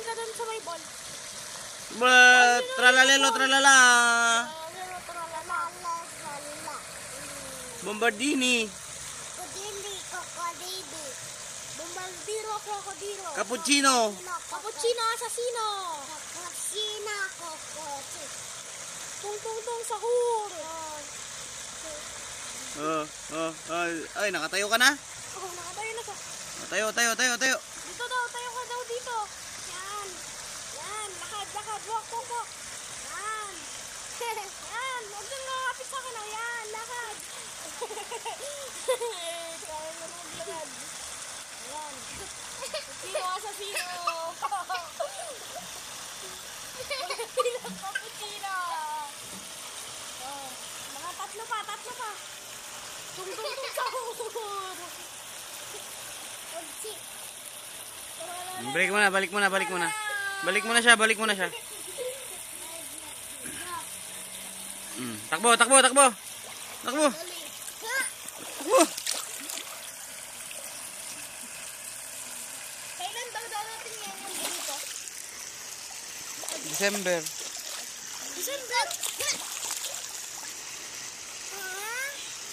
ka doon sa may ball. Tralalelo, tralala. Bombardini. Bombardiro, krokodilo. Cappuccino. Cappuccino, asasino. Tung tung tung sahur. Ay, nakatayo ka na? Oh, nakatayo na siya. Tayo. Dito daw, tayo ka daw dito. Yan. Yan, lakad. Walk. Yan. Yan, huwag kang nakapit sa akin. Yan, lakad. Kaya mo nang lakad. Yan. Sino asasino? Cappuccino. Oh, mga tatlo pa. Tung sahur. Balik muna. Balik mo na siya. Takbo. Kailan daw darating yan yung dito? December. December?